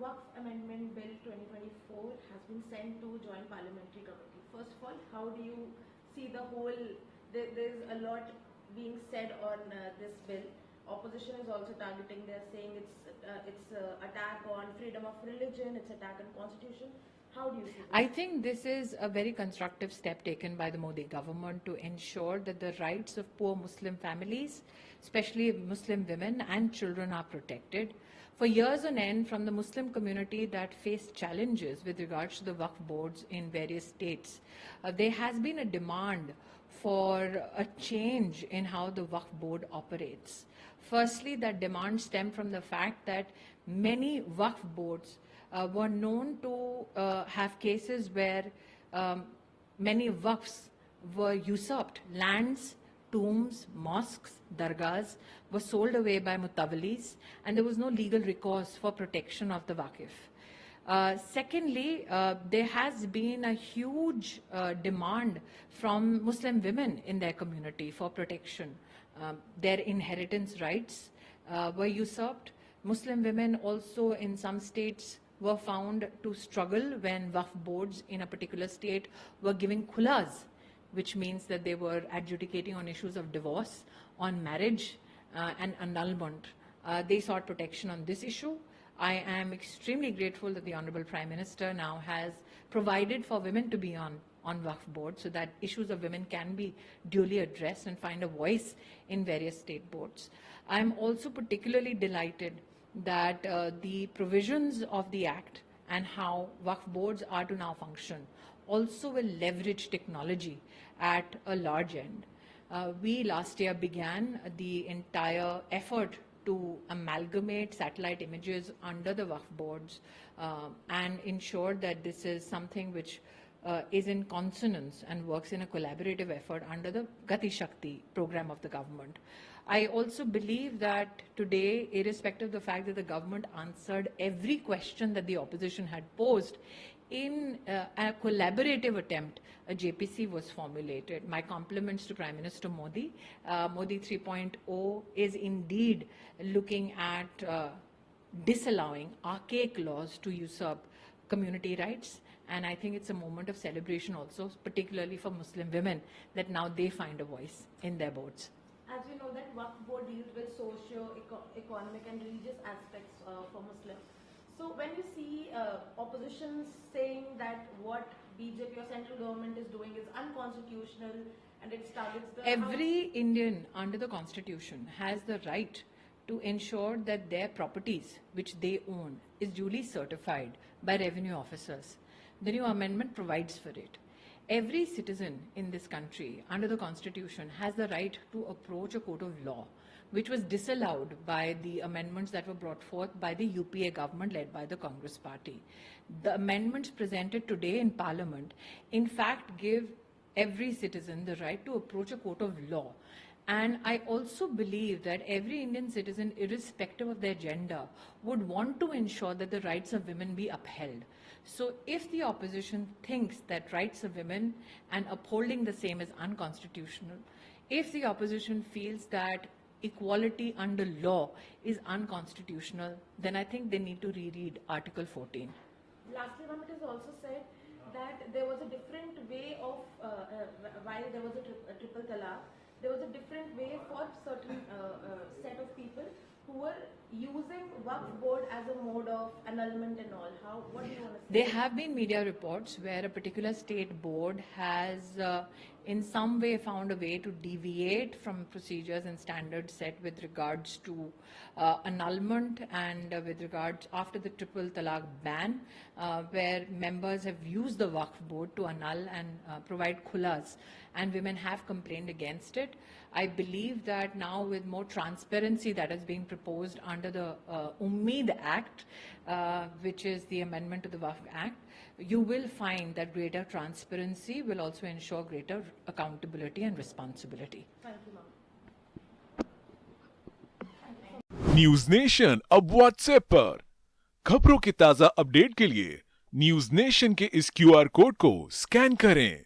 Waqf Amendment Bill 2024 has been sent to Joint Parliamentary Committee. First of all, how do you see the whole? There's a lot being said on this bill. Opposition is also targeting. They're saying it's attack on freedom of religion. It's attack on constitution. How do you see this? I think this is a very constructive step taken by the Modi government to ensure that the rights of poor Muslim families, especially Muslim women and children, are protected. For years on end, from the Muslim community that faced challenges with regards to the Waqf boards in various states, there has been a demand for a change in how the Waqf board operates. Firstly, that demand stemmed from the fact that many Waqf boards were known to have cases where many waqfs were usurped. Lands, tombs, mosques, dargahs were sold away by mutawallis, and there was no legal recourse for protection of the waqif. Secondly, there has been a huge demand from Muslim women in their community for protection. Their inheritance rights were usurped. Muslim women also in some states were found to struggle when Waqf boards in a particular state were giving khulas, which means that they were adjudicating on issues of divorce, on marriage and annulment. They sought protection on this issue. I am extremely grateful that the Honorable Prime Minister now has provided for women to be on Waqf boards so that issues of women can be duly addressed and find a voice in various state boards. I am also particularly delighted that the provisions of the Act and how Waqf boards are to now function also will leverage technology at a large end. We last year began the entire effort to amalgamate satellite images under the Waqf boards and ensure that this is something which is in consonance and works in a collaborative effort under the Gati Shakti program of the government. I also believe that today, irrespective of the fact that the government answered every question that the opposition had posed, in a collaborative attempt, a JPC was formulated. My compliments to Prime Minister Modi. Modi 3.0 is indeed looking at disallowing archaic laws to usurp community rights. And I think it's a moment of celebration also, particularly for Muslim women, that now they find a voice in their boards. As you know that Waqf board deals with socio-economic and religious aspects for Muslims. So when you see opposition saying that what BJP or central government is doing is unconstitutional and it targets the... Every Indian under the Constitution has the right to ensure that their properties, which they own, is duly certified by revenue officers. The new amendment provides for it. Every citizen in this country under the Constitution has the right to approach a court of law, which was disallowed by the amendments that were brought forth by the UPA government led by the Congress party. The amendments presented today in Parliament, in fact, give every citizen the right to approach a court of law. And I also believe that every Indian citizen, irrespective of their gender, would want to ensure that the rights of women be upheld. So if the opposition thinks that rights of women and upholding the same is unconstitutional, if the opposition feels that equality under law is unconstitutional, then I think they need to reread Article 14. Lastly, ma'am, it is also said that there was a different way of, while there was a triple talaq, there was a different way for certain set of people who were using Waqf board as a mode of annulment and all. What do you want to say? There have been media reports where a particular state board has in some way found a way to deviate from procedures and standards set with regards to annulment and with regards after the triple talaq ban, where members have used the Waqf board to annul and provide khulas, and women have complained against it. I believe that now with more transparency that is being proposed under the Ummeed Act, which is the amendment to the Waqf Act, you will find that greater transparency will also ensure greater accountability and responsibility. Thank you, ma'am. News nation अब WhatsApp पर खबरों के ताजा update के लिए news nation के इस QR code को स्कैन करें।